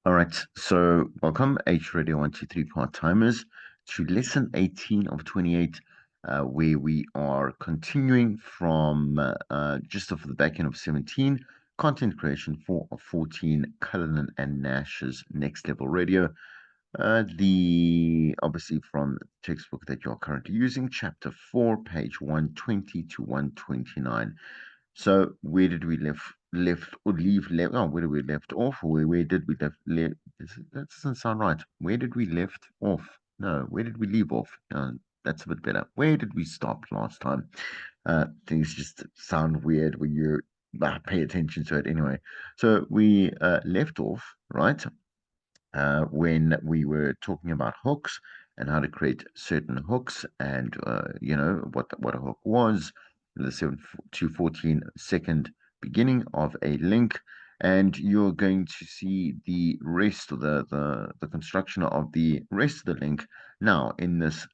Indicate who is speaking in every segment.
Speaker 1: All right, so welcome, H Radio 123 part timers, to lesson 18 of 28, where we are continuing from just off the back end of 17, content creation for 14, Cullinan and Nash's Next Level Radio. The obviously from the textbook that you're currently using, chapter 4, page 120 to 129. So where did we left or leave left? Oh, where did we left off? Where did we left? That doesn't sound right. Where did we left off? No, where did we leave off? That's a bit better. Where did we stop last time? Things just sound weird when you pay attention to it. Anyway, so we left off right when we were talking about hooks and how to create certain hooks and what a hook was, the 7 to 14-second beginning of a link, and you're going to see the rest of the construction of the rest of the link now in this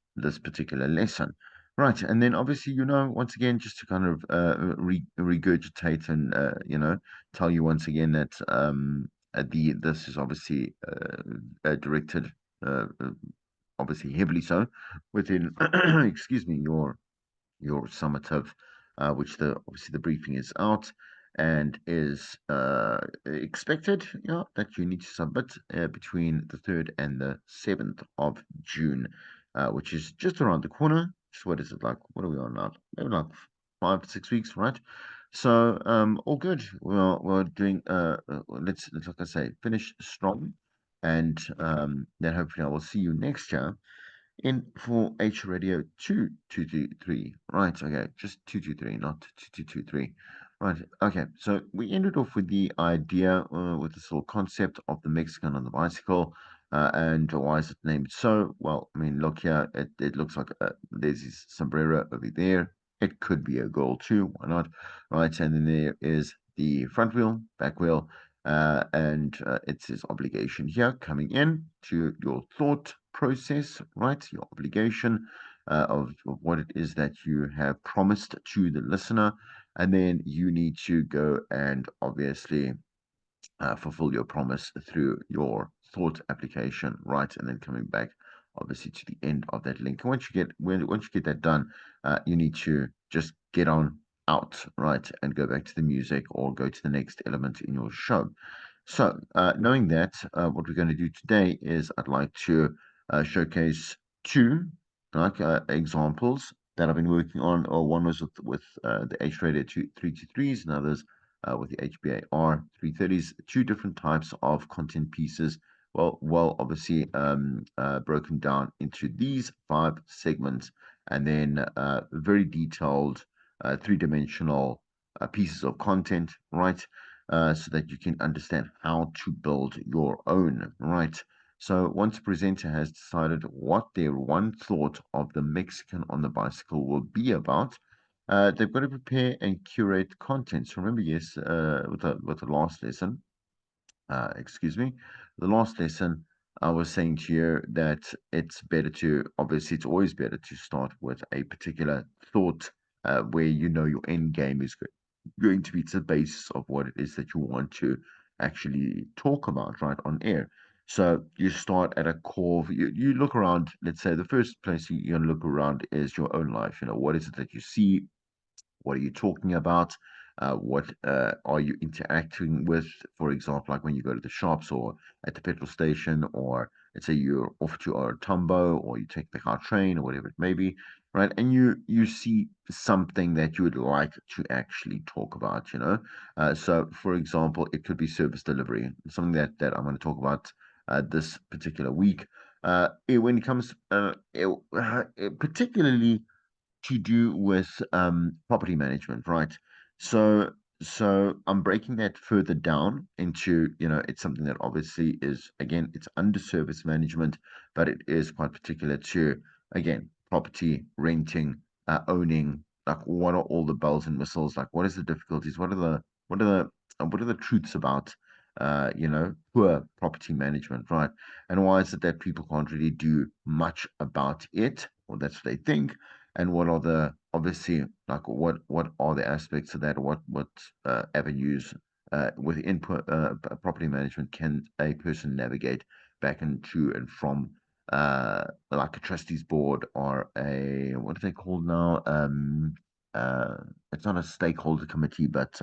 Speaker 1: particular lesson. Right, and then obviously, once again, just to kind of regurgitate and tell you once again that the this is obviously directed, obviously heavily so, within excuse me, your summative, which the obviously the briefing is out and is expected, that you need to submit between the 3rd and the 7th of June, which is just around the corner. So what is it like? What are we on now? Maybe like 5 6 weeks, right? So all good. We're doing let's like I say, finish strong, and then hopefully I will see you next year in for H Radio 2223. Right, okay, just 223, not 2223. Right, okay, so we ended off with the idea, with this little concept of the Mexican on the bicycle. And why is it named so? Well, I mean, look here, it looks like there's his sombrero over there. It could be a goal too, why not? Right, and then there is the front wheel, back wheel, and it's his obligation here coming in to your thought process, right? Your obligation of what it is that you have promised to the listener. And then you need to go and obviously fulfill your promise through your thought application, right? And then coming back obviously to the end of that link. And once you get that done, you need to just get on out, right, and go back to the music or go to the next element in your show. So, knowing that, what we're going to do today is I'd like to showcase two examples that I've been working on. Or one was with the H Radio 323s, and others with the HBAR 330s. Two different types of content pieces. Well, obviously broken down into these 5 segments, and then very detailed 3-dimensional pieces of content, right? So that you can understand how to build your own, right? So once a presenter has decided what their one thought of the Mexican on the bicycle will be about, they've got to prepare and curate content. So remember, yes, with the last lesson, excuse me, the last lesson, I was saying to you that it's always better to start with a particular thought where your end game is going to be the basis of what it is that you want to actually talk about right on air. So you start at a core, you look around, let's say the first place you're going to look around is your own life. What is it that you see? What are you talking about? What are you interacting with? For example, like when you go to the shops or at the petrol station, or let's say you're off to a tumbo or you take the car train or whatever it may be, right? And you see something that you would like to actually talk about, So, for example, it could be service delivery, something that I'm going to talk about this particular week. When it comes, particularly to do with property management, right? So I'm breaking that further down into, it's something that obviously is, again, it's under service management, but it is quite particular to, again, property renting, owning. Like, what are all the bells and whistles? Like, what is the difficulties? What are the truths about poor property management, right? And why is it that people can't really do much about it, or that's what they think? And what are the, obviously, like, what are the aspects of that? What avenues with input property management, can a person navigate back into and from like a trustees board or a what are they called now? Uh, it's not a stakeholder committee, but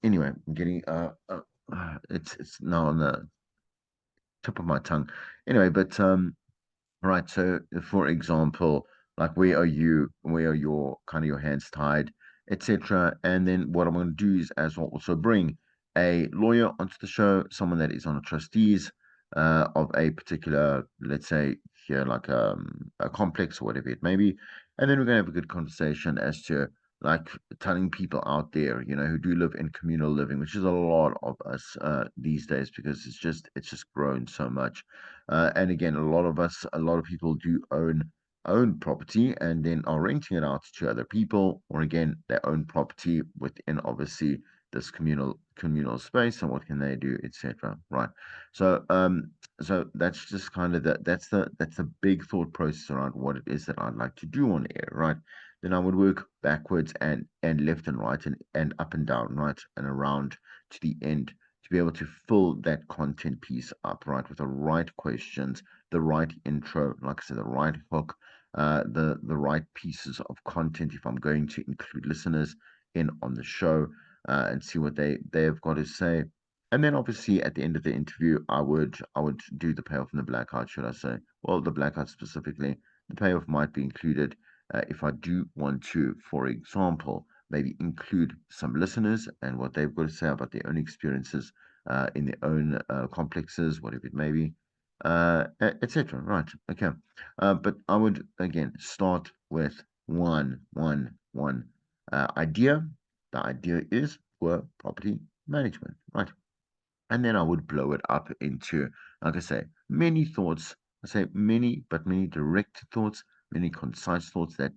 Speaker 1: anyway, I'm getting it's now on the tip of my tongue. Anyway, but right. So, for example, like where are you? Where are your kind of your hands tied, etc. And then what I'm going to do is as well also bring a lawyer onto the show, someone that is on the trustees of a particular, let's say here like a complex or whatever it may be, and then we're going to have a good conversation as to like telling people out there, who do live in communal living, which is a lot of us these days because it's just grown so much. And again, a lot of people do own property and then are renting it out to other people, or again, their own property within obviously this communal space, and what can they do, etc. Right. So so that's just kind of that's the big thought process around what it is that I'd like to do on air, right? Then I would work backwards and left and right and up and down, right, and around to the end to be able to fill that content piece up, right, with the right questions, the right intro, like I said, the right hook, the right pieces of content if I'm going to include listeners in on the show and see what they've got to say. And then obviously at the end of the interview, I would do the payoff and the blackout, should I say? Well, the blackout specifically, the payoff might be included if I do want to, for example, maybe include some listeners and what they've got to say about their own experiences in their own complexes, whatever it may be, etc. Right. Okay. But I would again start with one idea. The idea is for property management. Right. And then I would blow it up into, like I say, many thoughts. I say many, but many direct thoughts, many concise thoughts that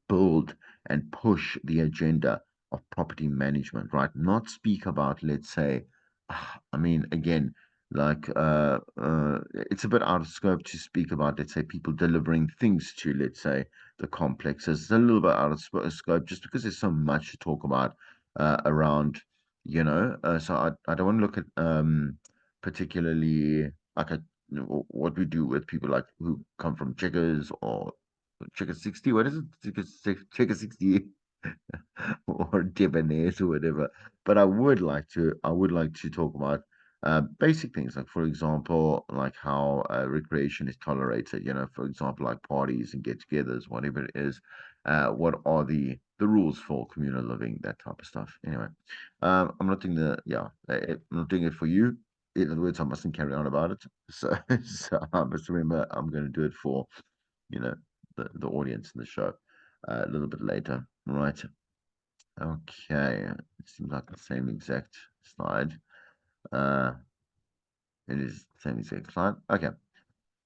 Speaker 1: build and push the agenda of property management, right? Not speak about, let's say, I mean, again, like it's a bit out of scope to speak about, let's say, people delivering things to, let's say, the complexes. It's a little bit out of scope just because there's so much to talk about around so I don't want to look at particularly like what we do with people like who come from Checkers or Checker 60. What is it? Checker 60 or debonair or whatever. But I would like to talk about basic things like, for example, like how recreation is tolerated. For example, like parties and get-togethers, whatever it is. What are the rules for communal living, that type of stuff. Anyway, I'm not doing I'm not doing it for you. In other words, I mustn't carry on about it. So, so I must remember I'm going to do it for you know the audience in the show a little bit later. Right. Okay, it seems like the same exact slide. Uh, it is the same exact slide. Okay.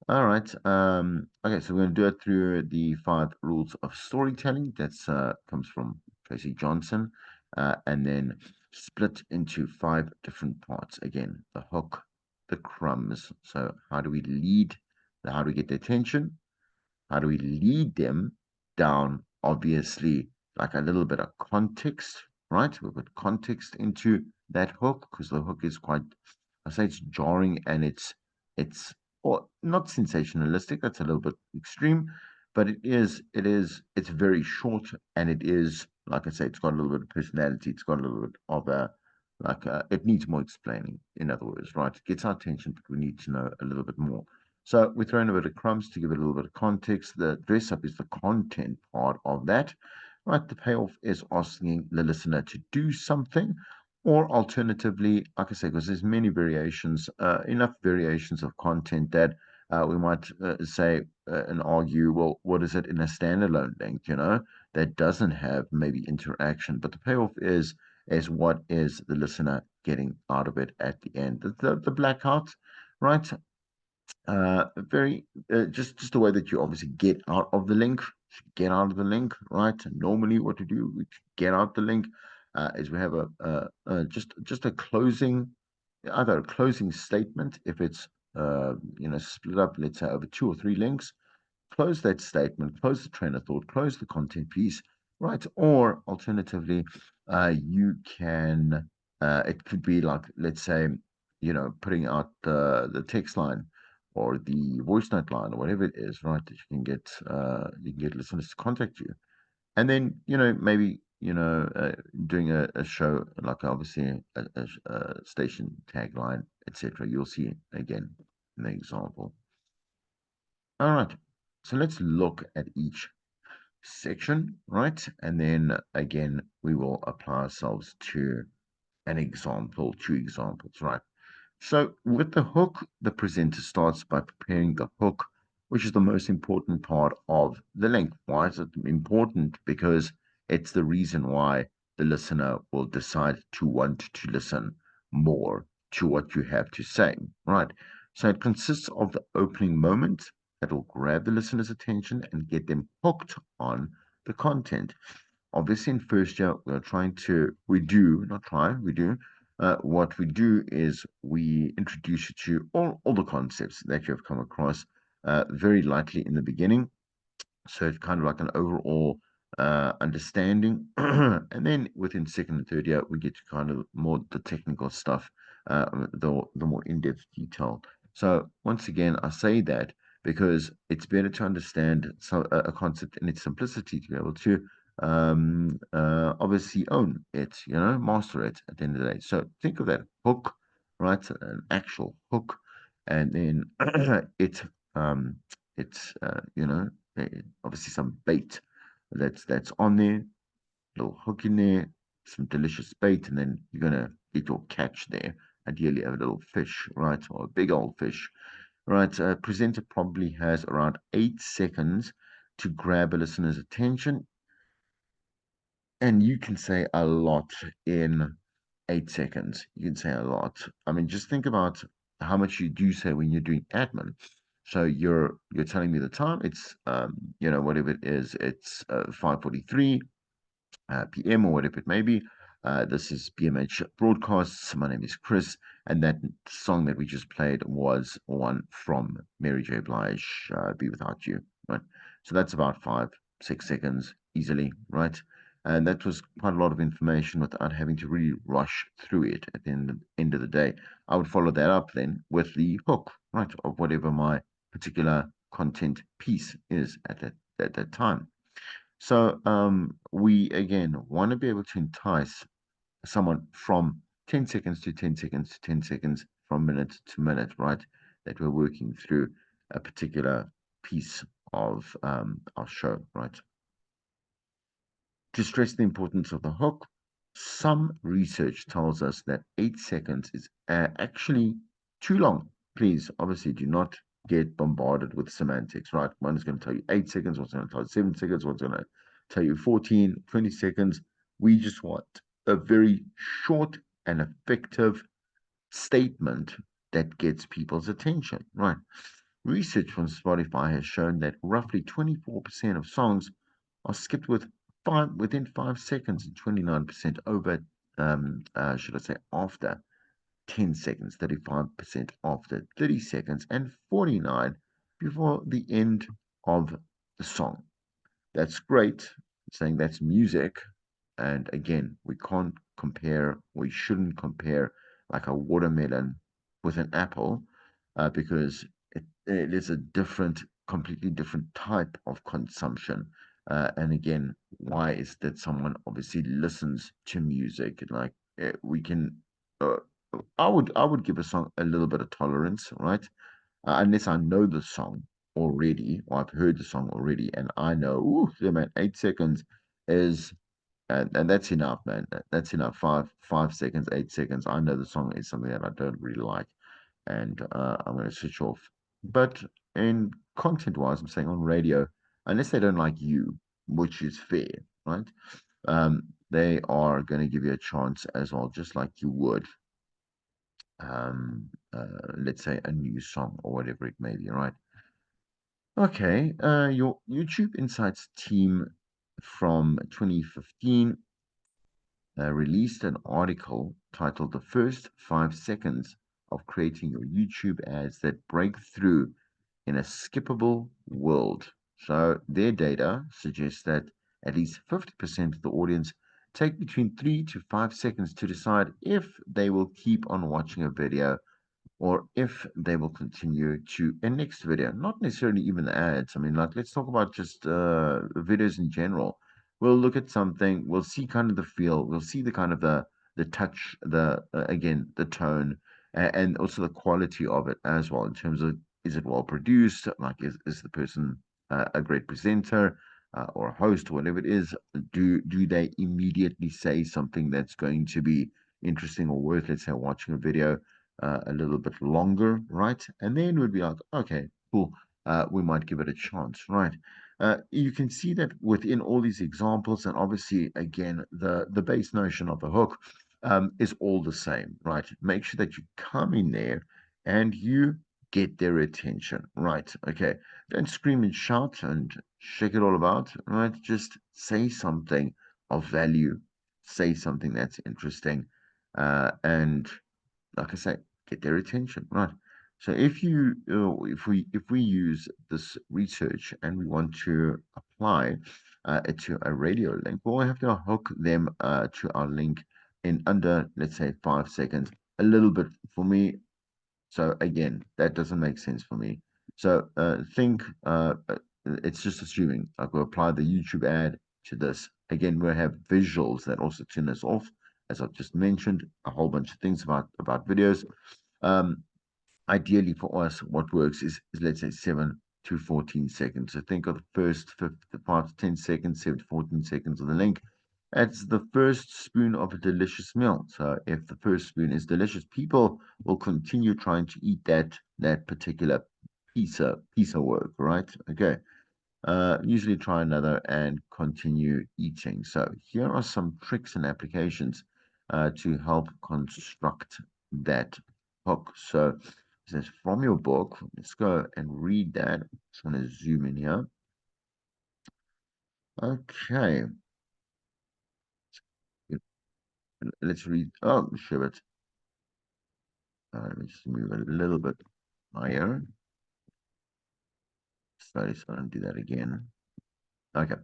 Speaker 1: All right. Okay, so we're going to do it through the 5 rules of storytelling. That's comes from Tracy Johnson, and then split into 5 different parts. Again, the hook, the crumbs. So how do we lead? How do we get their attention? How do we lead them down? Obviously, like a little bit of context, right? We put context into that hook because the hook is quite, I say it's jarring and it's or not sensationalistic. That's a little bit extreme, but it's very short and it is, like I say, it's got a little bit of personality. It's got a little bit of a it needs more explaining. In other words, right? It gets our attention, but we need to know a little bit more. So we're throwing a bit of crumbs to give it a little bit of context. The dress up is the content part of that. Right. The payoff is asking the listener to do something, or alternatively, like I say, because there's many variations, enough variations of content that we might say and argue, well, what is it in a standalone link, that doesn't have maybe interaction, but the payoff is what is the listener getting out of it at the end. The blackout, right? Very just the way that you obviously get out of the link, right? Normally, what we do, we get out the link, is we have just a closing, either a closing statement if it's split up, let's say over 2 or 3 links. Close that statement, close the train of thought, close the content piece, right? Or alternatively, you can. It could be like, let's say, putting out the text line or the voice note line or whatever it is, right? That you can get listeners to contact you, and then maybe doing a show like obviously a station tagline, etc. You'll see again an example. All right, so let's look at each section, right? And then again, we will apply ourselves to an example, two examples, right? So with the hook, the presenter starts by preparing the hook, which is the most important part of the length. Why is it important? Because it's the reason why the listener will decide to want to listen more to what you have to say, right? So it consists of the opening moment that will grab the listener's attention and get them hooked on the content. Obviously, in first year, we do, not try, we do. What we do is we introduce you to all the concepts that you have come across very lightly in the beginning. So it's kind of like an overall understanding. And then within second and third year, we get to kind of more the technical stuff, the more in-depth detail. So once again, I say that because it's better to understand a concept in its simplicity to be able to obviously own it, master it at the end of the day. So think of that hook, right? An actual hook, and then it um, it's obviously some bait that's on there, little hook in there, some delicious bait, and then you're gonna get your catch there. Ideally, a little fish, right, or a big old fish, right? Presenter probably has around 8 seconds to grab a listener's attention, and you can say a lot in 8 seconds. You can say a lot. I mean, just think about how much you do say when you're doing admin. So you're telling me the time. It's whatever it is. It's 5:43 p.m. or whatever it may be. This is BMH Broadcasts. My name is Chris, and that song that we just played was one from Mary J. Blige, "Be Without You." Right. So that's about 5, 6 seconds easily, right? And that was quite a lot of information without having to really rush through it at the end of the day. I would follow that up then with the hook, right, of whatever my particular content piece is at that time. So we again want to be able to entice someone from 10 seconds to 10 seconds to 10 seconds, from minute to minute, right? That we're working through a particular piece of our show, right? To stress the importance of the hook, some research tells us that 8 seconds is actually too long. Please, obviously, do not get bombarded with semantics, right? One is going to tell you 8 seconds, one's going to tell you 7 seconds, one's going to tell you 14, 20 seconds. We just want a very short and effective statement that gets people's attention, right? Research from Spotify has shown that roughly 24% of songs are skipped within 5 seconds and 29% over should I say after 10 seconds, 35% after 30 seconds, and 49 before the end of the song. That's great, saying that's music. And again, we shouldn't compare like a watermelon with an apple because it is a completely different type of consumption. And again, why is that someone obviously listens to music? Like we can, uh, I would give a song a little bit of tolerance, right? Unless I know the song already, or I've heard the song already, and I know, ooh, yeah, man, 8 seconds is, and that's enough, man. That's enough. 5 seconds, 8 seconds. I know the song is something that I don't really like, and I'm going to switch off. But in content-wise, I'm saying on radio, unless they don't like you, which is fair, right? They are going to give you a chance as well, just like you would let's say a new song or whatever it may be, right? Okay, your YouTube Insights team from 2015 released an article titled "The First 5 Seconds of Creating Your YouTube Ads That Break Through in a Skippable World." So their data suggests that at least 50% of the audience Take between 3 to 5 seconds to decide if they will keep on watching a video or if they will continue to a next video, not necessarily even the ads. I mean, like, let's talk about just videos in general. We'll look at something, we'll see kind of the feel, we'll see the kind of the touch, the again, the tone, and also the quality of it as well, in terms of, is it well produced? Like, is the person a great presenter or a host, or whatever it is? Do they immediately say something that's going to be interesting or worth, let's say, watching a video a little bit longer, right? And then we'd be like, okay, cool, we might give it a chance, right? You can see that within all these examples, and obviously, again, the base notion of the hook is all the same, right? Make sure that you come in there and you get their attention, right? Okay, don't scream and shout and shake it all about, right? Just say something of value, say something that's interesting, and like I say, get their attention, right? So if we use this research and we want to apply it to a radio link, we'll have to hook them to our link in under, let's say, 5 seconds. A little bit for me. So again, that doesn't make sense for me. So think it's just assuming like we'll apply the YouTube ad to this. Again, we'll have visuals that also turn this off, as I've just mentioned, a whole bunch of things about videos. Um, Ideally for us, what works is let's say 7 to 14 seconds. So think of the first 5 to 10 seconds, 7 to 14 seconds of the link. That's the first spoon of a delicious meal. So if the first spoon is delicious, people will continue trying to eat that particular piece of work, right? Okay. Usually try another and continue eating. So here are some tricks and applications to help construct that hook. So it says from your book, let's go and read that. Just want to zoom in here. Okay, let's read. Oh, sure, let me just move a little bit higher. Sorry, so I don't do that again. Okay.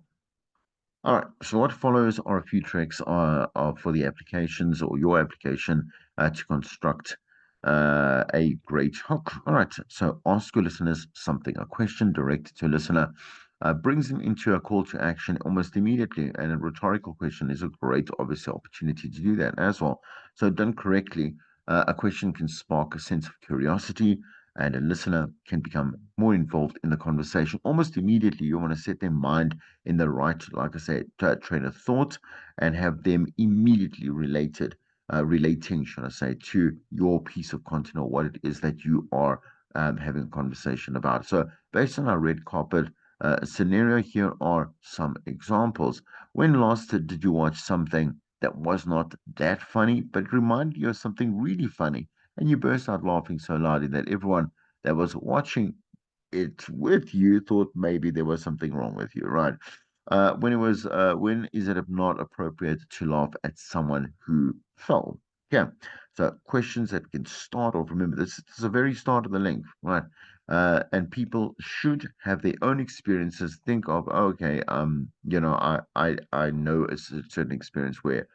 Speaker 1: All right. So what follows are a few tricks are for the applications or your application to construct a great hook. All right. So ask your listeners something. A question directed to a listener brings them into a call to action almost immediately. And a rhetorical question is a great, obviously, opportunity to do that as well. So done correctly, a question can spark a sense of curiosity, and a listener can become more involved in the conversation almost immediately. You want to set their mind in the right, like I said, train of thought, and have them immediately relating, should I say, to your piece of content or what it is that you are having a conversation about. So, based on our red carpet scenario, here are some examples. When last did you watch something that was not that funny, but reminded you of something really funny, and you burst out laughing so loudly that everyone that was watching it with you thought maybe there was something wrong with you, right? When is it not appropriate to laugh at someone who fell? Yeah. So questions that can start off. Remember, this is the very start of the link, right? And people should have their own experiences. Think of, okay, I know a certain experience where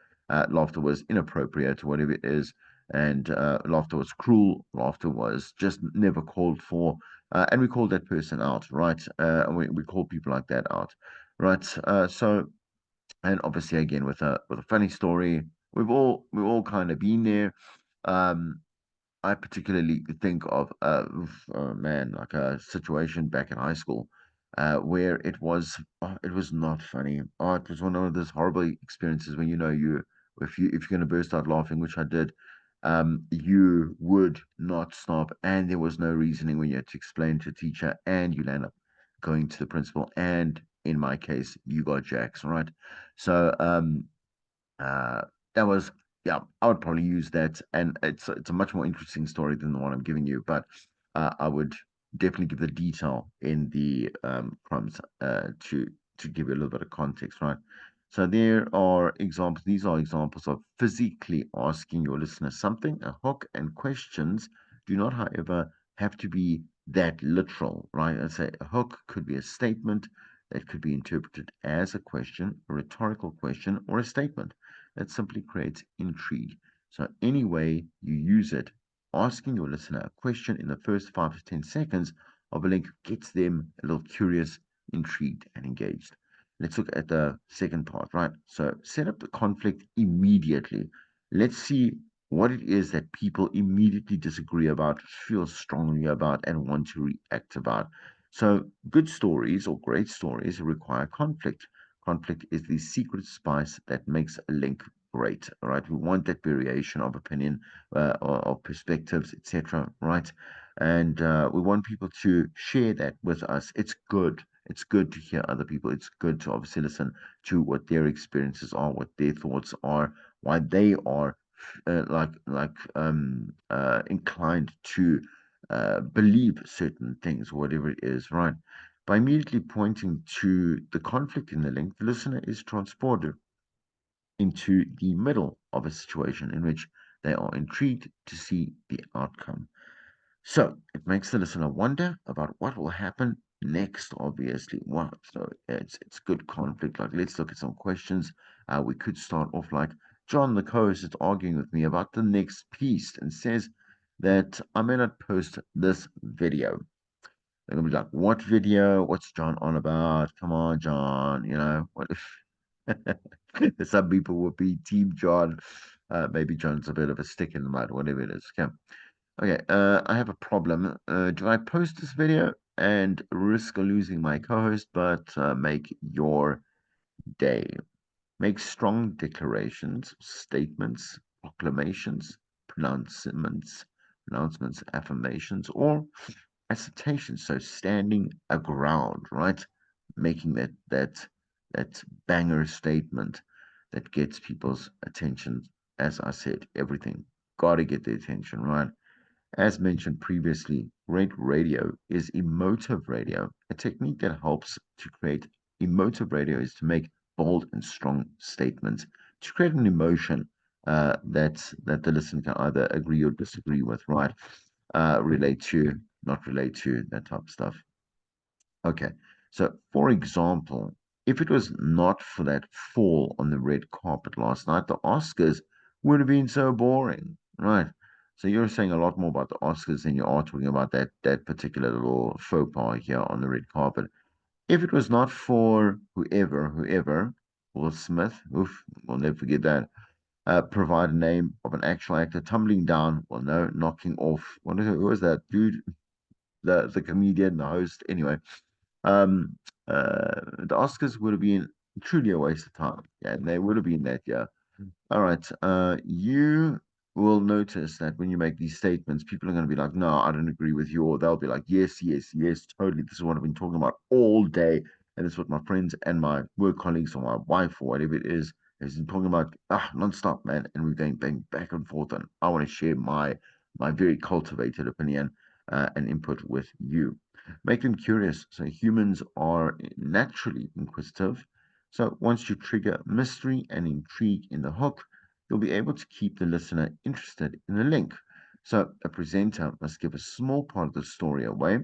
Speaker 1: laughter was inappropriate, whatever it is, and laughter was cruel, laughter was just never called for, and we call that person out, right? And we call people like that out, right? And obviously, again, with a funny story, we've all kind of been there. Um, I particularly think of, man, like a situation back in high school, where it was not funny. Oh, it was one of those horrible experiences when if you're going to burst out laughing, which I did, you would not stop, and there was no reasoning when you had to explain to a teacher, and you end up going to the principal, and in my case, you got jacks, right? So, uh, that was, yeah, I would probably use that, and it's a much more interesting story than the one I'm giving you, but I would definitely give the detail in the crumbs to give you a little bit of context, right? So there are examples. These are examples of physically asking your listener something. A hook and questions do not, however, have to be that literal, right? I say a hook could be a statement, that could be interpreted as a question, a rhetorical question, or a statement that simply creates intrigue. So, any way you use it, asking your listener a question in the first 5 to 10 seconds of a link gets them a little curious, intrigued, and engaged. Let's look at the second part, right? So, set up the conflict immediately. Let's see what it is that people immediately disagree about, feel strongly about, and want to react about. So, good stories or great stories require conflict. Conflict is the secret spice that makes a link great. All right, we want that variation of opinion, or perspectives, etc. Right, and we want people to share that with us. It's good. It's good to hear other people. It's good to obviously listen to what their experiences are, what their thoughts are, why they are inclined to believe certain things, whatever it is, right? By immediately pointing to the conflict in the link, the listener is transported into the middle of a situation in which they are intrigued to see the outcome. So it makes the listener wonder about what will happen next, obviously. What? So it's good conflict. Like, let's look at some questions. We could start off like John, the co-host, is arguing with me about the next piece and says that I may not post this video. They're gonna be like, "What video? What's John on about? Come on, John. You know what if?" Some people will be Team John. Maybe John's a bit of a stick in the mud, whatever it is. Okay. Okay. I have a problem. Do I post this video and risk losing my co-host, but make your day? Make strong declarations, statements, proclamations, pronouncements, affirmations, or assertions. So standing aground, right? Making that banger statement that gets people's attention. As I said, everything gotta get the attention, right? As mentioned previously, great radio is emotive radio. A technique that helps to create emotive radio is to make bold and strong statements to create an emotion that the listener can either agree or disagree with, right? Relate to, not relate to, that type of stuff. Okay, so for example, if it was not for that fall on the red carpet last night, the Oscars would have been so boring, right? So you're saying a lot more about the Oscars than you are talking about that particular little faux pas here on the red carpet. If it was not for whoever, Will Smith, oof, we'll never forget that. Provide a name of an actual actor tumbling down, well, no, knocking off. Who was that dude? The comedian, the host. Anyway, the Oscars would have been truly a waste of time. Yeah, and they would have been that year. All right. You will notice that when you make these statements, people are going to be like, no, I don't agree with you. Or they'll be like, yes, yes, yes, totally. This is what I've been talking about all day. And this is what my friends and my work colleagues or my wife or whatever it is has been talking about nonstop, man. And we're going bang, back and forth. And I want to share my very cultivated opinion and input with you. Make them curious. So humans are naturally inquisitive. So once you trigger mystery and intrigue in the hook, you'll be able to keep the listener interested in the link. So a presenter must give a small part of the story away,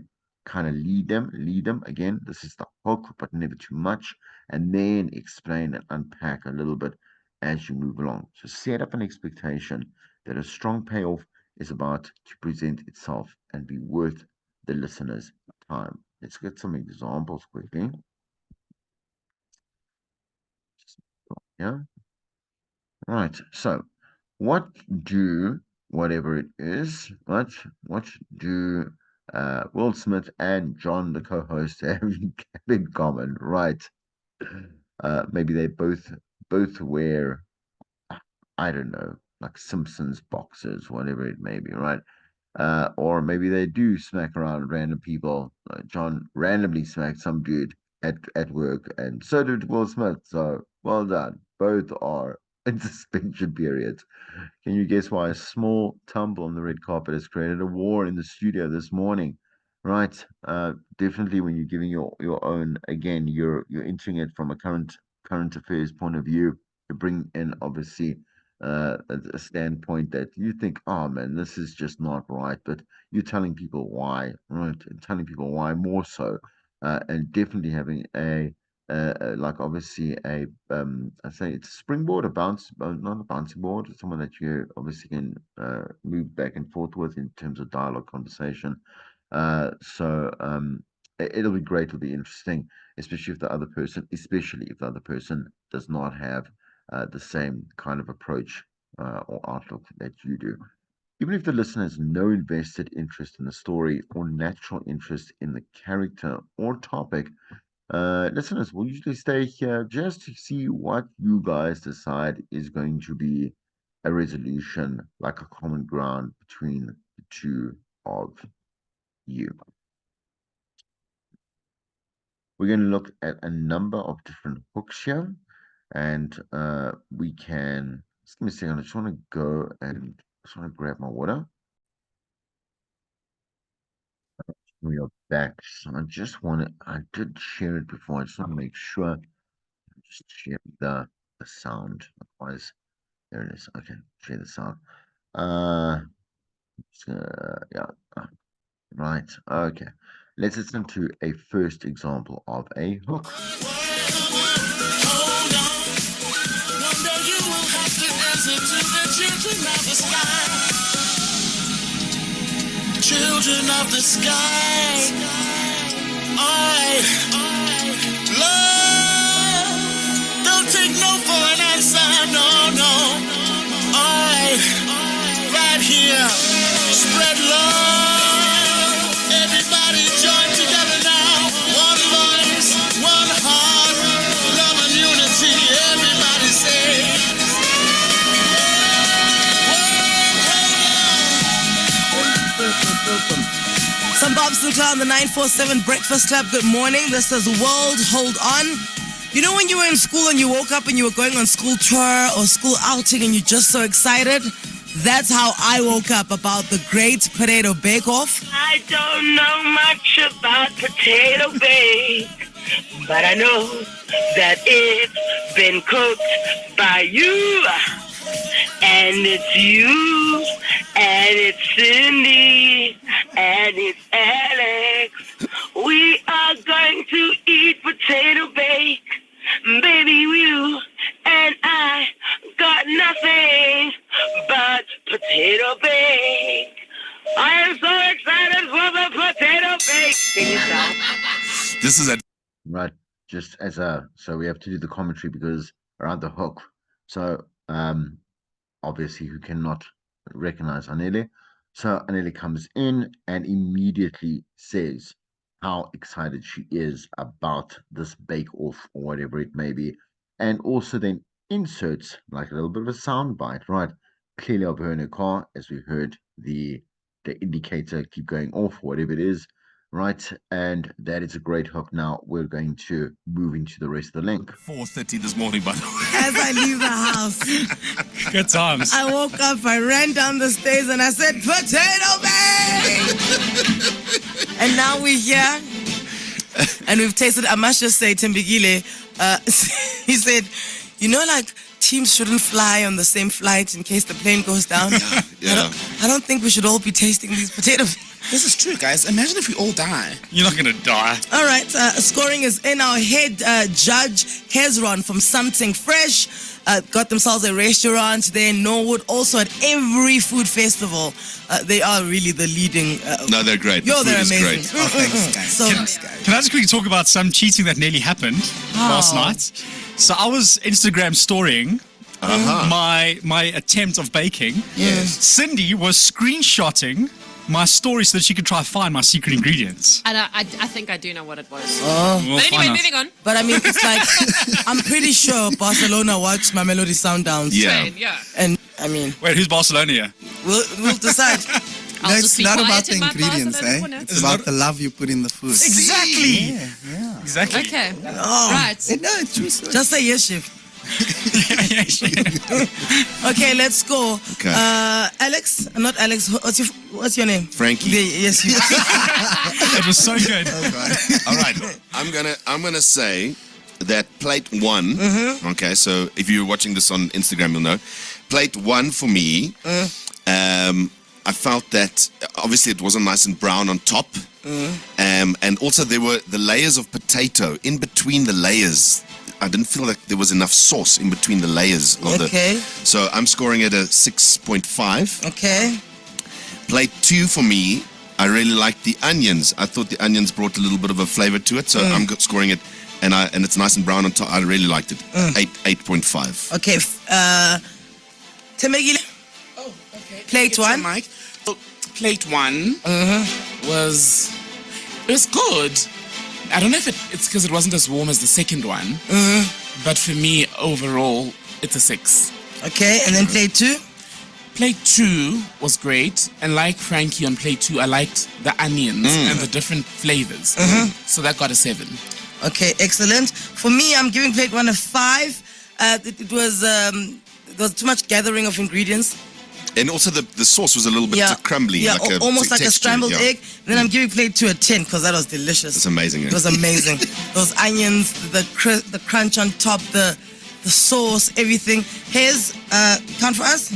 Speaker 1: kind of lead them. Again, this is the hook, but never too much, and then explain and unpack a little bit as you move along. So set up an expectation that a strong payoff is about to present itself and be worth the listener's time. Let's get some examples quickly. Yeah. Right. So, what do whatever it is, what do Will Smith and John, the co-host, have in common? Right. Maybe they both wear, I don't know, like Simpsons boxes, whatever it may be, right? Or maybe they do smack around random people. John randomly smacked some dude at work, and so did Will Smith. So well done. Both are in suspension periods. Can you guess why a small tumble on the red carpet has created a war in the studio this morning? Right. Definitely when you're giving your own, again, you're entering it from a current affairs point of view. You bring in obviously a standpoint that you think, oh man, this is just not right, but you're telling people why, right? And telling people why more so. and definitely having like obviously I say it's a springboard, a bounce, not a bouncing board, it's someone that you obviously can move back and forth with in terms of dialogue, conversation. It'll be great, it'll be interesting, especially if the other person does not have the same kind of approach or outlook that you do. Even if the listener has no invested interest in the story or natural interest in the character or topic, listeners will usually stay here just to see what you guys decide is going to be a resolution, like a common ground between the two of you. We're going to look at a number of different hooks here, and we can. Just give me a second. I just want to go and just want to grab my water. We are back. So I did share it before. I just want to make sure I just share the sound. Otherwise, there it is. Okay, share the sound. Uh, yeah. Right. Okay. Let's listen to a first example of a hook.
Speaker 2: Hold on. One day you will have to answer to the children of the sky. Children of the sky. I love. Don't take no for an answer. No, no. Right here. Spread love. Everybody join together now. One voice, one heart. Love and unity. Everybody say.
Speaker 3: Some Bob Sinclair on the 947 Breakfast Club. Good morning. This is World Hold On. You know when you were in school and you woke up and you were going on school tour or school outing and you're just so excited? That's how I woke up about the Great Potato Bake Off.
Speaker 4: I don't know much about Potato Bake, but I know that it's been cooked by you. And it's you, and it's Cindy, and it's Alex. We are going to eat potato bake. Baby, you and I got nothing but potato bake. I am so excited for the potato bake. Sing it out.
Speaker 2: This is a
Speaker 1: Right. Just as so we have to do the commentary because around the hook. So, obviously, who cannot recognize Anele. So Anele comes in and immediately says how excited she is about this bake off or whatever it may be. And also then inserts like a little bit of a sound bite, right? Clearly of her in her car, as we heard the indicator keep going off, whatever it is, right? And that is a great hook. Now we're going to move into the rest of the link.
Speaker 2: 4:30 this morning, by the way.
Speaker 3: As I leave the house,
Speaker 5: Good times.
Speaker 3: I woke up, I ran down the stairs and I said, potato bake! And now we're here. And we've tasted, I must just say, Timbigile, he said, you know, like teams shouldn't fly on the same flight in case the plane goes down.
Speaker 2: Yeah.
Speaker 3: I don't think we should all be tasting these potatoes.
Speaker 6: This is true, guys. Imagine if we all die.
Speaker 5: You're not going to die.
Speaker 3: All right, scoring is in. Our head judge, Hezron from Something Fresh, got themselves a restaurant there in Norwood, also at every food festival. They are really the leading...
Speaker 2: No, they're great. The
Speaker 3: Yo, they're
Speaker 2: food is
Speaker 3: amazing.
Speaker 2: great.
Speaker 6: Oh, thanks, guys.
Speaker 3: So,
Speaker 6: Thanks, guys.
Speaker 5: Can I just quickly talk about some cheating that nearly happened last night? So I was Instagram storying my attempt of baking.
Speaker 6: Yes.
Speaker 5: Cindy was screenshotting my story so that she could try to find my secret ingredients.
Speaker 7: And I think I do know what it was.
Speaker 5: We'll
Speaker 7: But anyway,
Speaker 5: find out.
Speaker 7: moving on.
Speaker 3: but I mean, it's like, I'm pretty sure Barcelona watched my Melody Sundowns.
Speaker 2: Yeah.
Speaker 7: Shane, yeah.
Speaker 3: And, I mean,
Speaker 5: Wait, who's Barcelona here?
Speaker 3: we'll decide.
Speaker 7: I'll
Speaker 6: No,
Speaker 7: just
Speaker 6: it's
Speaker 7: be
Speaker 6: not
Speaker 7: quiet
Speaker 6: about the
Speaker 7: in my
Speaker 6: ingredients,
Speaker 7: Barcelona
Speaker 6: eh?
Speaker 7: corner.
Speaker 6: It's about the love you put in the food.
Speaker 5: Exactly.
Speaker 6: Yeah.
Speaker 5: Exactly.
Speaker 7: Okay.
Speaker 3: Oh,
Speaker 7: Right.
Speaker 6: No, it's true. So.
Speaker 3: just say yes, chef. Okay, let's go.
Speaker 2: Okay.
Speaker 3: Alex, not Alex. What's your name?
Speaker 2: Frankie.
Speaker 3: Yes, you.
Speaker 5: It was so good.
Speaker 2: All right. I'm gonna say that plate one. Okay, so if you're watching this on Instagram, you'll know. Plate one for me. I felt that obviously it wasn't nice and brown on top. And also there were the layers of potato in between the layers. I didn't feel like there was enough sauce in between the layers of so I'm scoring it a 6.5.
Speaker 3: Okay.
Speaker 2: Plate 2 for me, I really liked the onions. I thought the onions brought a little bit of a flavor to it, so I'm scoring it, and it's nice and brown on top. I really liked it. 8.5.
Speaker 3: Okay. Temegile.
Speaker 6: Oh, okay.
Speaker 3: Plate 1.
Speaker 6: Mike. So, plate 1 was good. I don't know if it's because it wasn't as warm as the second one, but for me, overall, it's a 6.
Speaker 3: Okay, and then plate 2?
Speaker 6: Plate 2 was great, and like Frankie on plate 2, I liked the onions and the different flavors. So that got a 7.
Speaker 3: Okay, excellent. For me, I'm giving plate 1 a 5. It was too much gathering of ingredients.
Speaker 2: And also the sauce was a little bit crumbly.
Speaker 3: Yeah,
Speaker 2: like
Speaker 3: almost like a
Speaker 2: texture,
Speaker 3: scrambled egg. And then I'm giving plate 2 a 10 because that was delicious.
Speaker 2: It's amazing.
Speaker 3: It was amazing. Those onions, the crunch on top, the sauce, everything. Here's count for us.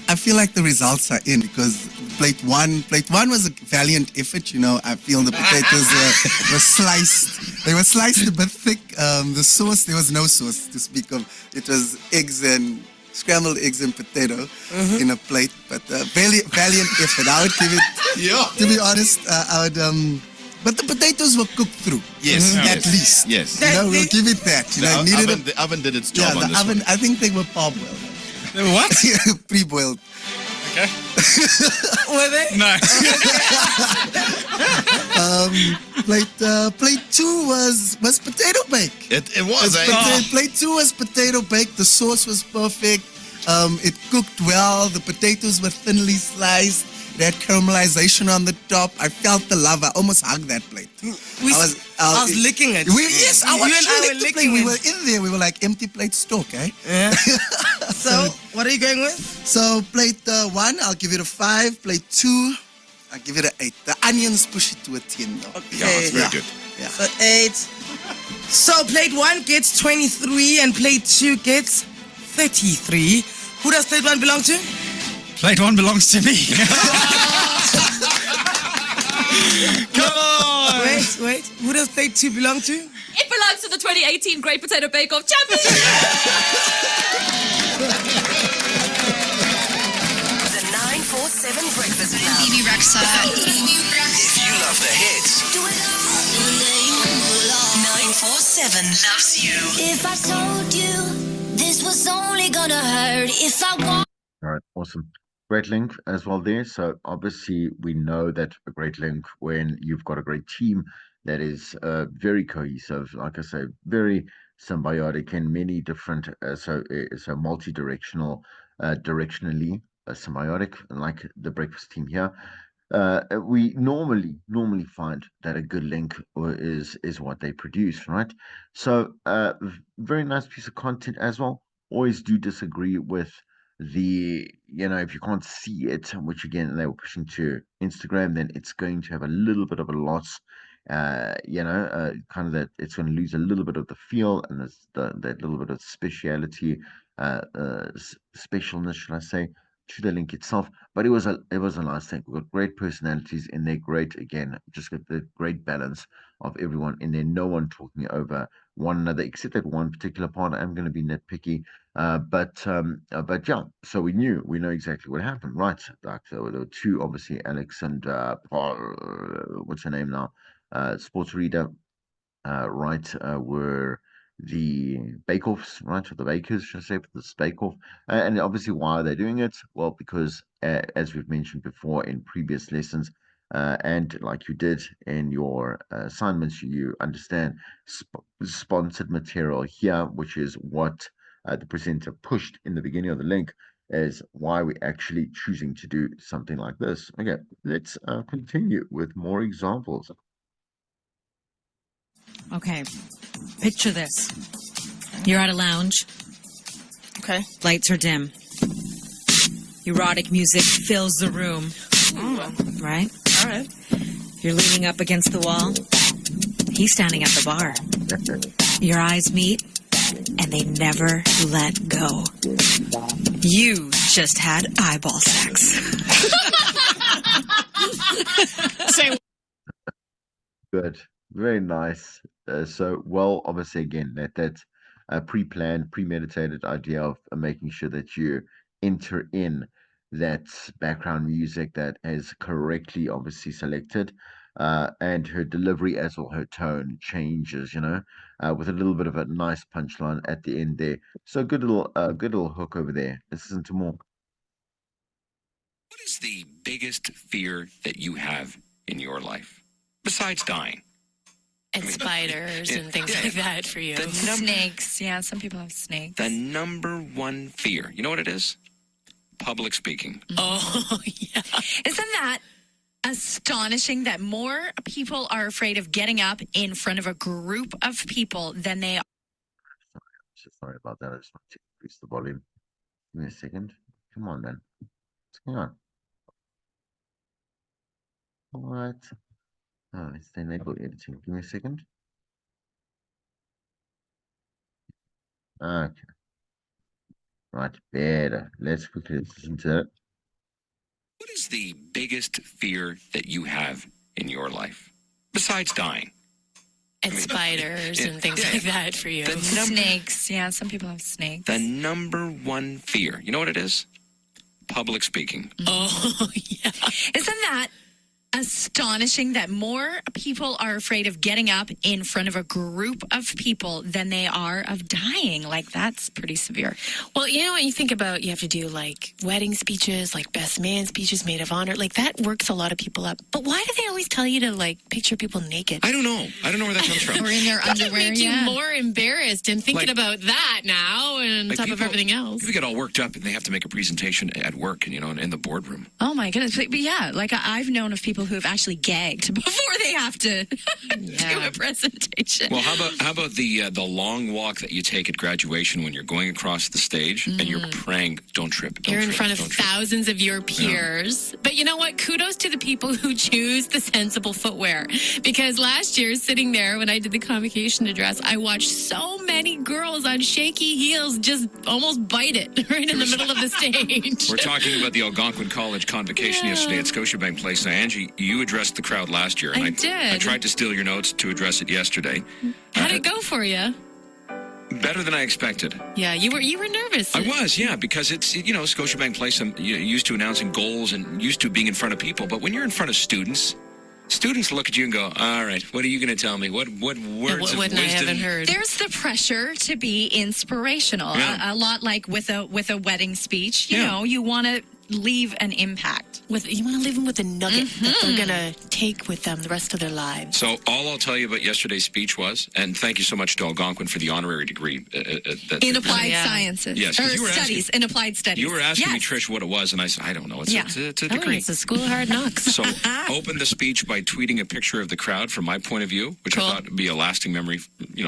Speaker 8: I feel like the results are in because plate one was a valiant effort. You know, I feel the potatoes were sliced. They were sliced a bit thick. The sauce, there was no sauce to speak of. It was scrambled eggs and potato in a plate. But valiant effort. I would give it. To be honest, I would. But the potatoes were cooked through.
Speaker 2: Yes,
Speaker 8: at least.
Speaker 2: Yes.
Speaker 8: You know, we'll give it that. You know,
Speaker 2: the oven did its job on
Speaker 8: the
Speaker 2: this
Speaker 8: oven.
Speaker 2: one.
Speaker 8: I think they were parboiled.
Speaker 5: They were what?
Speaker 8: Pre-boiled.
Speaker 5: Okay.
Speaker 3: Were they?
Speaker 5: No.
Speaker 8: Plate 2 was potato bake.
Speaker 2: It was.
Speaker 8: Plate 2 was potato bake. The sauce was perfect. It cooked well. The potatoes were thinly sliced. It had caramelization on the top. I felt the love. I almost hugged that plate.
Speaker 3: I was licking it.
Speaker 8: Yes, I was
Speaker 3: You and I were licking
Speaker 8: We
Speaker 3: it.
Speaker 8: were in there. We were like empty plate stock, eh?
Speaker 3: Yeah. So, what are you going with?
Speaker 8: So plate 1, I'll give it a 5. Plate 2, I'll give it an 8. The onions push it to a 10 though.
Speaker 3: Okay.
Speaker 2: Yeah, it's very good.
Speaker 8: Yeah.
Speaker 3: So 8. So plate 1 gets 23 and plate 2 gets 33. Who does plate 1 belong to?
Speaker 5: Plate 1 belongs to me. Come on.
Speaker 3: Wait. Who does plate 2 belong to?
Speaker 7: It belongs to the 2018 Great Potato Bake Off champion.
Speaker 9: The 947 Breakfast Club.
Speaker 10: Phoebe Rexa.
Speaker 9: If you love the hits, do it all. 947 loves you.
Speaker 10: If I told you this was only gonna hurt if I want.
Speaker 1: All right, awesome. Great link as well there. So obviously we know that a great link when you've got a great team that is very cohesive, like I say, very symbiotic in many different, so multi-directional, directionally symbiotic, like the breakfast team here. We normally find that a good link is what they produce, right? So very nice piece of content as well. Always do disagree with the, if you can't see it, which again they were pushing to Instagram, then it's going to have a little bit of a loss, kind of that it's going to lose a little bit of the feel and that little bit of speciality, specialness, should I say, to the link itself. But it was a nice thing. We've got great personalities in there, just got the great balance of everyone in there, no one talking over one another, except that one particular part. I'm going to be nitpicky, but yeah. So we know exactly what happened, right? Like there were two, obviously, Alex and what's her name now, sports reader, right? Were the bake-offs, right? Or the bakers, should I say, for this bake-off. And obviously, why are they doing it? Well, because as we've mentioned before in previous lessons, and like you did in your assignments, you understand sponsored material here, which is what the presenter pushed in the beginning of the link, is why we're actually choosing to do something like this. Okay, let's continue with more examples.
Speaker 11: Okay, picture this. You're at a lounge.
Speaker 3: Okay.
Speaker 11: Lights are dim. Erotic music fills the room. Right?
Speaker 3: All right.
Speaker 11: You're leaning up against the wall. He's standing at the bar. Your eyes meet, and they never let go. You just had eyeball sex.
Speaker 1: good. Very nice. So, well, obviously, again, that's a pre-planned, premeditated idea of making sure that you enter in that background music that is correctly, obviously, selected, and her delivery as well, her tone changes, with a little bit of a nice punchline at the end there. So, good little hook over there. Let's listen to more.
Speaker 12: What is the biggest fear that you have in your life besides dying?
Speaker 13: And spiders and things like that for you.
Speaker 11: Snakes. Yeah, some people have snakes.
Speaker 12: The number one fear. You know what it is? Public speaking.
Speaker 13: Oh, yeah.
Speaker 11: Isn't that astonishing that more people are afraid of getting up in front of a group of people than they are?
Speaker 1: Sorry about that. I just want to increase the volume. Give me a second. Come on, man. What's going on? What? Oh, it's the enable editing. Give me a second. Okay. Right, better. Let's quickly listen to it.
Speaker 12: What is the biggest fear that you have in your life besides dying?
Speaker 13: And spiders and things like that for you.
Speaker 11: Snakes. Yeah, some people have snakes.
Speaker 12: The number one fear. You know what it is? Public speaking.
Speaker 13: Oh, yeah.
Speaker 11: Isn't that astonishing that more people are afraid of getting up in front of a group of people than they are of dying? Like, that's pretty severe.
Speaker 13: Well, you know what you think about, you have to do like wedding speeches, like best man speeches, maid of honor. Like that works a lot of people up. But why do they always tell you to like picture people naked?
Speaker 12: I don't know. I don't know where that comes from.
Speaker 11: Or in their
Speaker 13: That
Speaker 11: underwear,
Speaker 13: make you
Speaker 11: yeah.
Speaker 13: more embarrassed and thinking
Speaker 12: Like-
Speaker 13: about that now and
Speaker 12: Like
Speaker 13: top of everything else.
Speaker 12: People get all worked up and they have to make a presentation at work and, in the boardroom.
Speaker 11: Oh my goodness. But yeah, like I've known of people who have actually gagged before they have to do a presentation.
Speaker 12: Well, how about the long walk that you take at graduation when you're going across the stage and you're praying, don't trip. Don't
Speaker 13: You're in
Speaker 12: trip,
Speaker 13: front of
Speaker 12: don't trip."
Speaker 13: thousands of your peers. But you know what? Kudos to the people who choose the sensible footwear. Because last year, sitting there when I did the convocation address, I watched so many girls on shaky heels just almost bite it right in the middle of the stage.
Speaker 12: We're talking about the Algonquin College convocation yesterday at Scotiabank Place. Now, Angie, you addressed the crowd last year. And
Speaker 13: I did.
Speaker 12: I tried to steal your notes to address it yesterday.
Speaker 13: How'd it go for you?
Speaker 12: Better than I expected.
Speaker 13: Yeah, you were nervous.
Speaker 12: I was, yeah, because it's, Scotiabank Place, I'm used to announcing goals and used to being in front of people. But when you're in front of students look at you and go, all right, what are you going to tell me? What words of
Speaker 13: What I
Speaker 12: wisdom?
Speaker 13: haven't heard.
Speaker 11: There's the pressure to be inspirational.
Speaker 12: Yeah.
Speaker 11: A lot like with a wedding speech. You
Speaker 12: Yeah.
Speaker 11: know, you want to leave an impact.
Speaker 13: You want to leave them with a nugget that they're going to take with them the rest of their lives.
Speaker 12: So all I'll tell you about yesterday's speech was, and thank you so much to Algonquin for the honorary degree.
Speaker 11: In applied sciences.
Speaker 12: Yes, 'cause
Speaker 11: or
Speaker 12: you were
Speaker 11: studies, in applied studies.
Speaker 12: You were asking me,
Speaker 11: Yes.
Speaker 12: Trish, what it was, and I said, I don't know. It's,
Speaker 11: Yeah.
Speaker 12: it's a degree.
Speaker 13: It's a school of hard knocks.
Speaker 12: So open the speech by tweeting a picture of the crowd from my point of view, which
Speaker 13: Cool.
Speaker 12: I thought would be a lasting memory,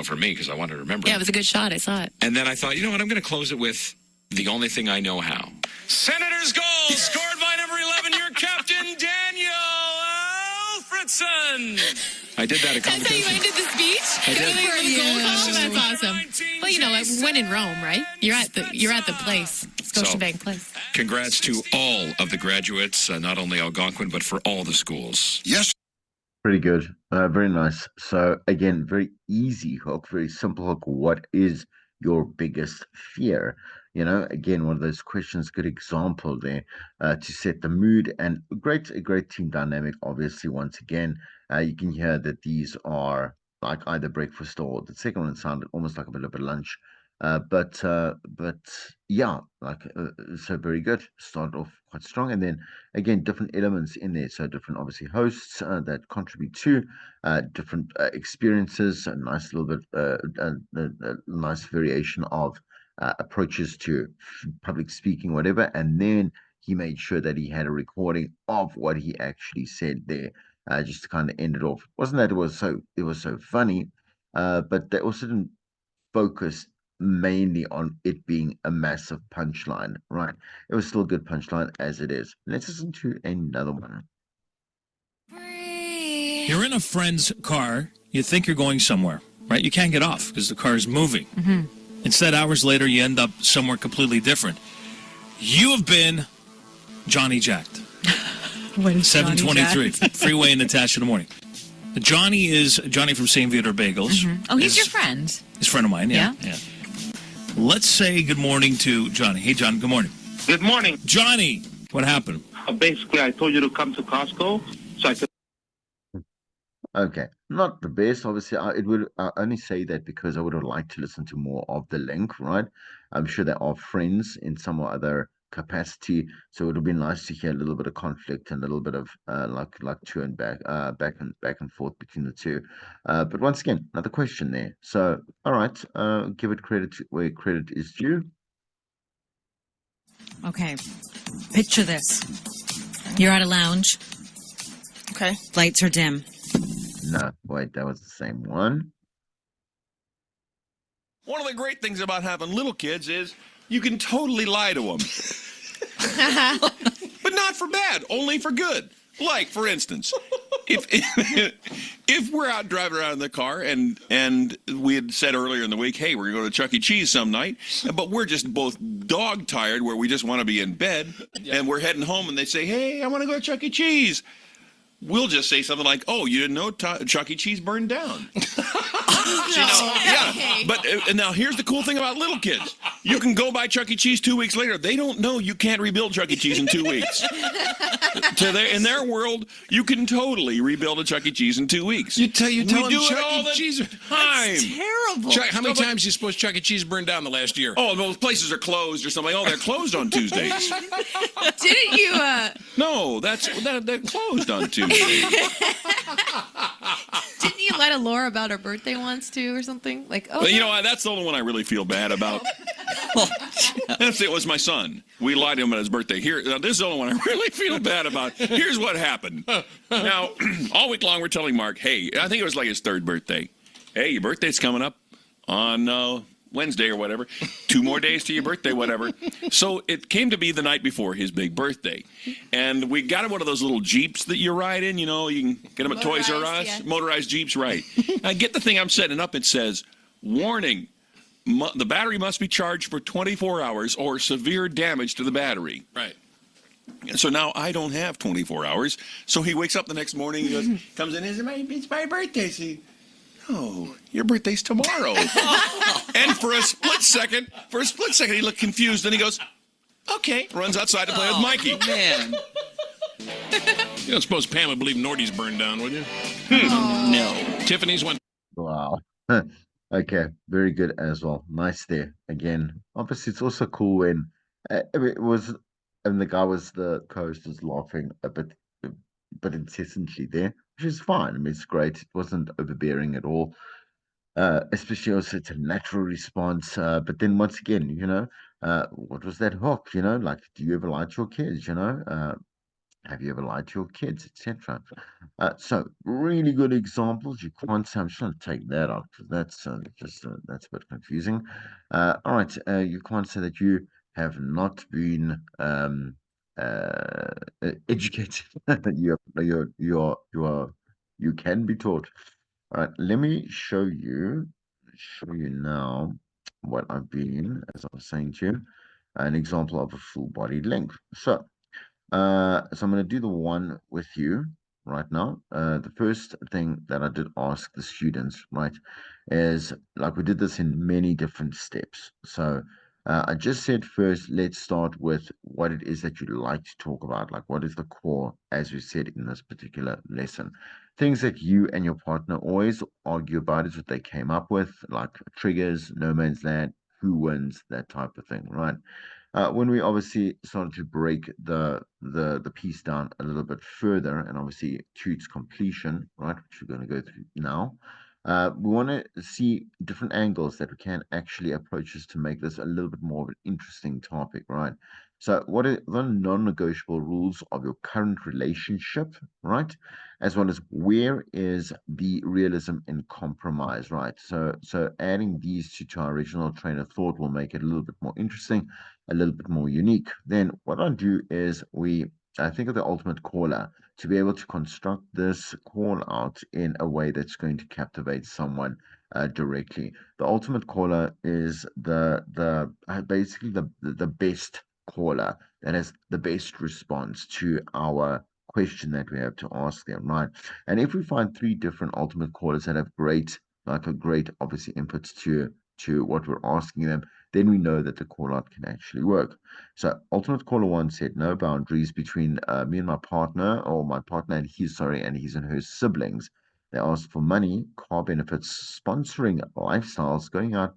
Speaker 12: for me, because I wanted to remember.
Speaker 13: Yeah, it was a good shot. I saw it.
Speaker 12: And then I thought, you know what, I'm going to close it with the only thing I know how. Senators' goal scored by number 11, your captain, Daniel Alfredson. I did that at
Speaker 13: That's how you
Speaker 12: competition.
Speaker 13: ended the speech?
Speaker 12: I did.
Speaker 13: With a goal call? That's awesome. Well, you know what? When in Rome, right? You're at the place, Scotiabank Place.
Speaker 12: Congrats to all of the graduates, not only Algonquin, but for all the schools.
Speaker 2: Yes.
Speaker 1: Pretty good. Very nice. So again, very easy hook, very simple hook. What is your biggest fear? Again, one of those questions, good example there to set the mood, and a great team dynamic. Obviously, once again, you can hear that these are like either breakfast or the second one sounded almost like a bit of a lunch. But yeah, so very good. Started off quite strong, and then again different elements in there. So different, obviously, hosts that contribute to different experiences. A nice little bit, a nice variation of approaches to public speaking, whatever. And then he made sure that he had a recording of what he actually said there, just to kind of end it off. It wasn't that it was so funny, but they also didn't focus mainly on it being a massive punchline, right? It was still a good punchline as it is. Let's listen to another one.
Speaker 14: You're in a friend's car. You think you're going somewhere, right? You can't get off because the car is moving. Instead, hours later, you end up somewhere completely different. You have been Johnny Jacked.
Speaker 11: What is
Speaker 14: 723, freeway in Natasha in the morning. Johnny is Johnny from St. Viator Bagels.
Speaker 15: Oh, he's your friend.
Speaker 14: He's a friend of mine, yeah. Let's say good morning to Johnny. Hey, John, good morning.
Speaker 16: Good morning.
Speaker 14: Johnny, what happened?
Speaker 16: Basically, I told you to come to Costco, so I could.
Speaker 1: Okay, not the best. Obviously, I only say that because I would have liked to listen to more of the link, right? I'm sure they are friends in some or other capacity, so it would have been nice to hear a little bit of conflict and a little bit of like to and back and forth between the two. But once again, another question there. So, all right, give it credit where credit is due.
Speaker 15: Okay. Picture this. You're at a lounge.
Speaker 3: Okay.
Speaker 15: Lights are dim.
Speaker 1: No, wait, that was the same one.
Speaker 17: One of the great things about having little kids is you can totally lie to them. But not for bad, only for good. Like, for instance, if we're out driving around in the car and we had said earlier in the week, hey, we're going to go to Chuck E. Cheese some night, but we're just both dog tired where we just want to be in bed, and we're heading home and they say, hey, I want to go to Chuck E. Cheese. We'll just say something like, oh, you didn't know Chuck E. Cheese burned down. But now here's the cool thing about little kids. You can go by Chuck E. Cheese 2 weeks later. They don't know you can't rebuild Chuck E. Cheese in 2 weeks. In their world, you can totally rebuild a Chuck E. Cheese in 2 weeks.
Speaker 12: You tell
Speaker 17: we
Speaker 12: Chuck
Speaker 17: do
Speaker 12: E.
Speaker 17: it all the
Speaker 12: Cheese.
Speaker 17: time.
Speaker 3: That's terrible.
Speaker 12: How many times do you suppose Chuck E. Cheese burned down the last year?
Speaker 17: Oh, those places are closed or something. Oh, they're closed on Tuesdays.
Speaker 15: Didn't you,
Speaker 17: No, they're closed on Tuesdays.
Speaker 7: Didn't you lie to Laura about her birthday once too, or something? Like, oh,
Speaker 17: But you know what? That's the only one I really feel bad about. It was my son. We lied to him at his birthday. This is the only one I really feel bad about. Here's what happened. Now, all week long we're telling Mark, hey, I think it was like his third birthday. Hey, your birthday's coming up on Wednesday or whatever. 2 more days to your birthday, whatever. So it came to be the night before his big birthday. And we got him one of those little Jeeps that you ride in. You know, you can get them at Toys R Us.
Speaker 7: Yeah.
Speaker 17: Motorized Jeeps, right. I get the thing I'm setting up. It says, warning, the battery must be charged for 24 hours or severe damage to the battery.
Speaker 12: Right.
Speaker 17: And so now I don't have 24 hours. So he wakes up the next morning, he goes, comes in, it's my birthday. See, no, your birthday's tomorrow. And for a split second, he looked confused. Then he goes, okay, runs outside to play with Mikey.
Speaker 12: Man. You don't suppose Pam would believe Nordy's burned down, would you?
Speaker 17: No.
Speaker 12: Tiffany's went.
Speaker 1: Wow. Okay, very good as well. Nice there. Again, obviously, it's also cool when it was, and the guy was the co-host was laughing a bit, but incessantly there, which is fine. I mean, it's great. It wasn't overbearing at all. Especially also it's a natural response. But then once again, what was that hook? Like, do you ever lie to your kids? Have you ever lied to your kids, etc.? So really good examples. You can't say, I'm just going to take that off because that's that's a bit confusing. All right, you can't say that you have not been educated. You can be taught. All right, let me show you now what I've been, as I was saying to you, an example of a full body length. So I'm going to do the one with you right now. The first thing that I did ask the students, right, is like we did this in many different steps. So I just said first, let's start with what it is that you'd like to talk about. Like, what is the core, as we said in this particular lesson? Things that you and your partner always argue about is what they came up with, like triggers, no man's land, who wins, that type of thing, right? When we obviously started to break the piece down a little bit further, and obviously to its completion, right, which we're going to go through now, we want to see different angles that we can actually approach this to make this a little bit more of an interesting topic, right? So, what are the non-negotiable rules of your current relationship, right? As well as where is the realism in compromise, right? So adding these two to our original train of thought will make it a little bit more interesting, a little bit more unique. Then what I'll do is I think of the ultimate caller to be able to construct this call out in a way that's going to captivate someone directly. The ultimate caller is basically the best caller that has the best response to our question that we have to ask them, right? And if we find three different ultimate callers that have great, like a great, obviously, inputs to what we're asking them, then we know that the call out can actually work. So ultimate caller one said no boundaries between me and my partner, or my partner and his and her siblings. They asked for money, car benefits, sponsoring lifestyles, going out,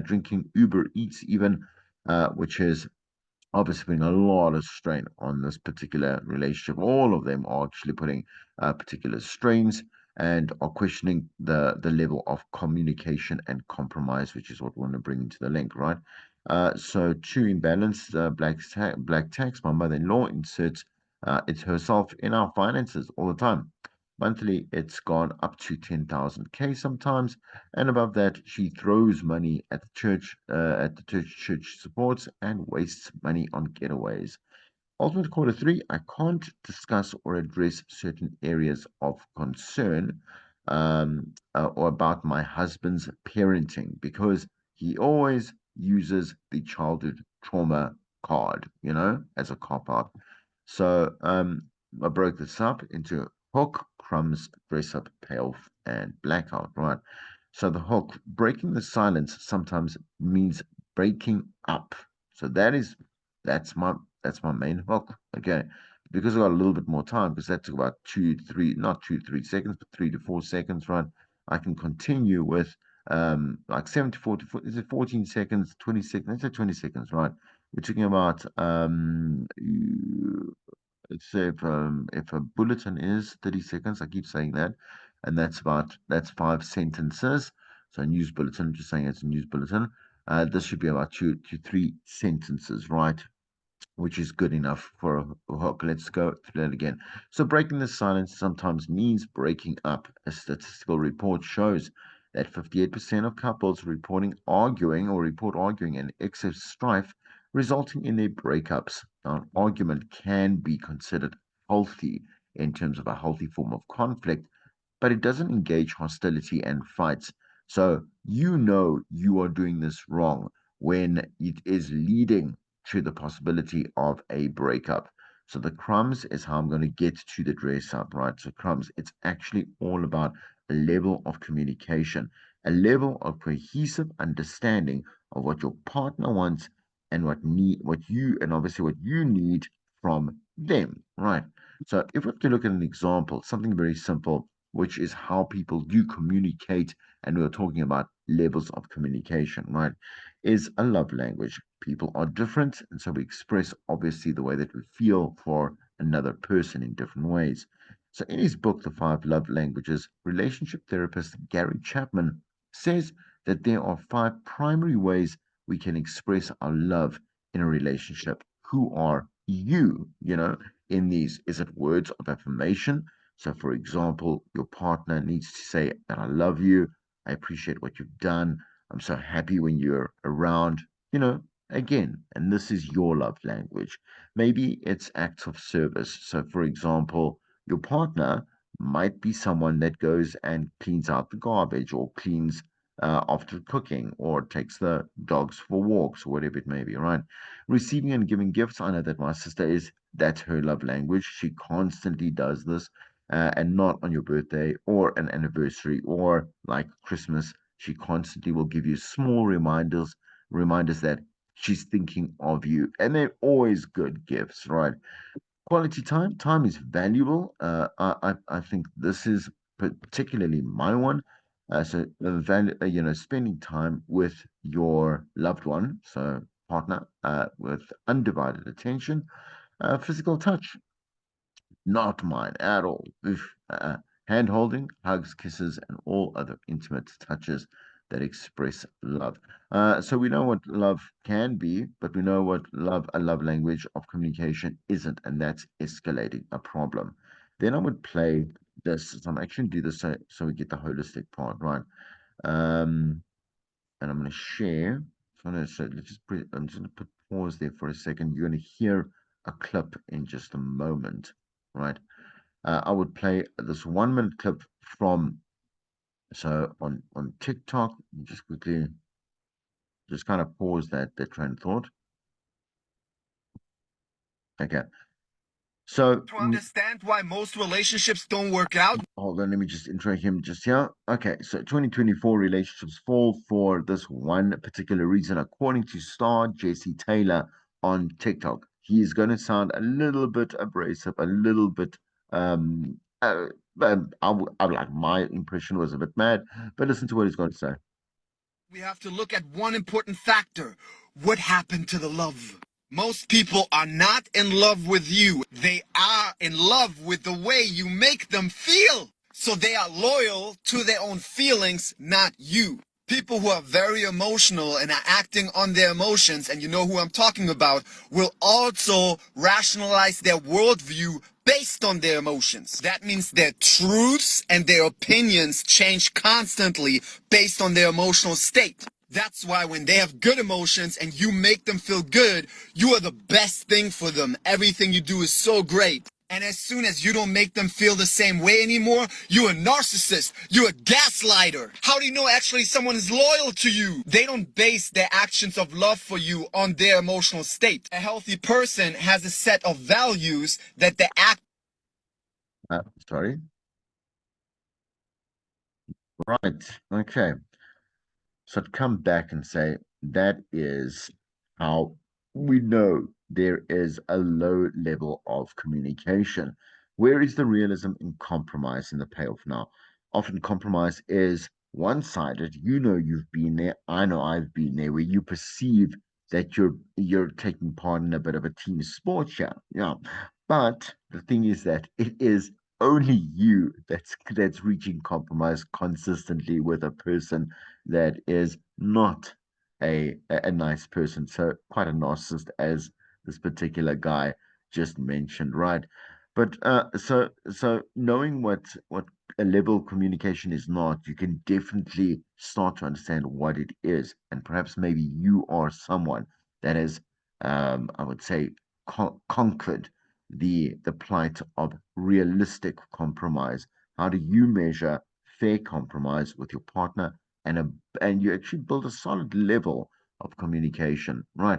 Speaker 1: drinking Uber Eats, even, which is obviously putting a lot of strain on this particular relationship. All of them are actually putting particular strains and are questioning the level of communication and compromise, which is what we want to bring into the link, right? So two imbalanced black tax. My mother-in-law inserts it's herself in our finances all the time. Monthly, it's gone up to 10,000 K sometimes, and above that, she throws money at the church she supports, and wastes money on getaways. Ultimate quarter three, I can't discuss or address certain areas of concern or about my husband's parenting because he always uses the childhood trauma card, as a cop out. So I broke this up into hook, crumbs, dress up, payoff, and blackout, right? So the hook, breaking the silence sometimes means breaking up. So that's my that's my main hook. Okay. Because I got a little bit more time, because that took about 2, 3 not 2, 3 seconds, but 3 to 4 seconds, right? I can continue with like 74 to is it 14 seconds, 20 seconds, let's say 20 seconds, right? We're talking about let's say if a bulletin is 30 seconds, I keep saying that, and that's 5 sentences. So a news bulletin, just saying it's a news bulletin. This should be about 2 to 3 sentences, right? Which is good enough for a hook. Let's go through that again. So breaking the silence sometimes means breaking up. A statistical report shows that 58% of couples report arguing and excess strife resulting in their breakups. Now, an argument can be considered healthy in terms of a healthy form of conflict, but it doesn't engage hostility and fights. So you know you are doing this wrong when it is leading to the possibility of a breakup. So the crumbs is how I'm going to get to the dress up, right? So crumbs, it's actually all about a level of communication, a level of cohesive understanding of what your partner wants and obviously what you need from them, right? So if we have to look at an example, something very simple, which is how people do communicate, and we're talking about levels of communication, right? Is a love language. People are different, and so we express obviously the way that we feel for another person in different ways. So, in his book, The Five Love Languages, relationship therapist Gary Chapman says that there are five primary ways we can express our love in a relationship. Who are you, in these? Is it words of affirmation? So, for example, your partner needs to say that I love you, I appreciate what you've done, I'm so happy when you're around, again, and this is your love language. Maybe it's acts of service. So, for example, your partner might be someone that goes and cleans out the garbage or cleans after cooking or takes the dogs for walks or whatever it may be, right? Receiving and giving gifts. I know that my sister that's her love language. She constantly does this. And not on your birthday or an anniversary or like Christmas, she constantly will give you small reminders that she's thinking of you. And they're always good gifts, right? Quality time. Time is valuable. I think this is particularly my one. So the value, spending time with your loved one, so partner, with undivided attention, physical touch, not mine at all. Oof. Hand holding, hugs, kisses, and all other intimate touches that express love. So we know what love can be, but we know what a love language of communication isn't, and that's escalating a problem. Then I would play this. So I'm actually do this so we get the holistic part right. And I'm going to share. I'm just going to put pause there for a second. You're going to hear a clip in just a moment, right? I would play this 1 minute clip from on TikTok. Just quickly, just kind of pause that train of thought. Okay. So
Speaker 18: To understand why most relationships don't work out.
Speaker 1: hold on, let me just intro him just here. Okay, so 2024 relationships fall for this one particular reason, according to star Jesse Taylor on TikTok. He is going to sound a little bit abrasive, a little bit I like my impression was a bit mad, but listen to what he's going to say.
Speaker 18: We have to look at one important factor. What happened to the love? Most people are not in love with you. They are in love with the way you make them feel. So they are loyal to their own feelings, not you. People who are very emotional and are acting on their emotions, and you know who I'm talking about, will also rationalize their worldview based on their emotions. That means their truths and their opinions change constantly based on their emotional state. That's why when they have good emotions and you make them feel good, you are the best thing for them. Everything you do is so great. And as soon as you don't make them feel the same way anymore, you're a narcissist. You're a gaslighter. How do you know actually someone is loyal to you? They don't base their actions of love for you on their emotional state. A healthy person has a set of values that they act.
Speaker 1: Sorry. Right. Okay. So to come back and say that is how we know there is a low level of communication. Where is the realism in compromise in the payoff now? Often compromise is one-sided. You know you've been there. I know I've been there, where you perceive that you're taking part in a bit of a team sport here. Yeah. But the thing is that it is only you that's reaching compromise consistently with a person that is not a nice person. So quite a narcissist, as this particular guy just mentioned, right? But so knowing what a level of communication is not, you can definitely start to understand what it is, and perhaps maybe you are someone that has, I would say, conquered the plight of realistic compromise. How do you measure fair compromise with your partner and you actually build a solid level of communication, right?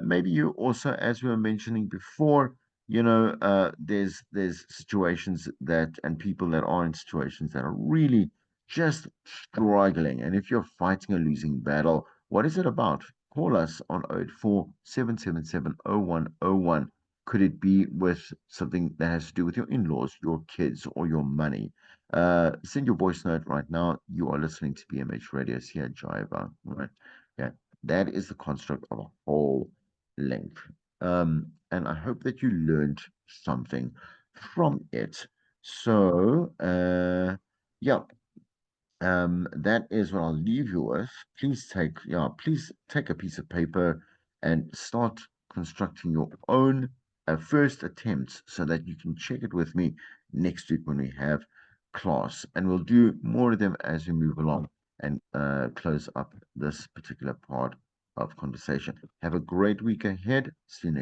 Speaker 1: Maybe you also, as we were mentioning before, there's situations that and people that are in situations that are really just struggling. And if you're fighting a losing battle, what is it about? Call us on 084 777 0101. Could it be with something that has to do with your in-laws, your kids, or your money? Send your voice note right now. You are listening to BMH Radio here at Jaiva, right? Yeah, that is the construct of a whole length. And I hope that you learned something from it. So, yeah, that is what I'll leave you with. Please take a piece of paper and start constructing your own first attempts so that you can check it with me next week when we have class. And we'll do more of them as we move along and close up this particular part of conversation. Have a great week ahead. See you next.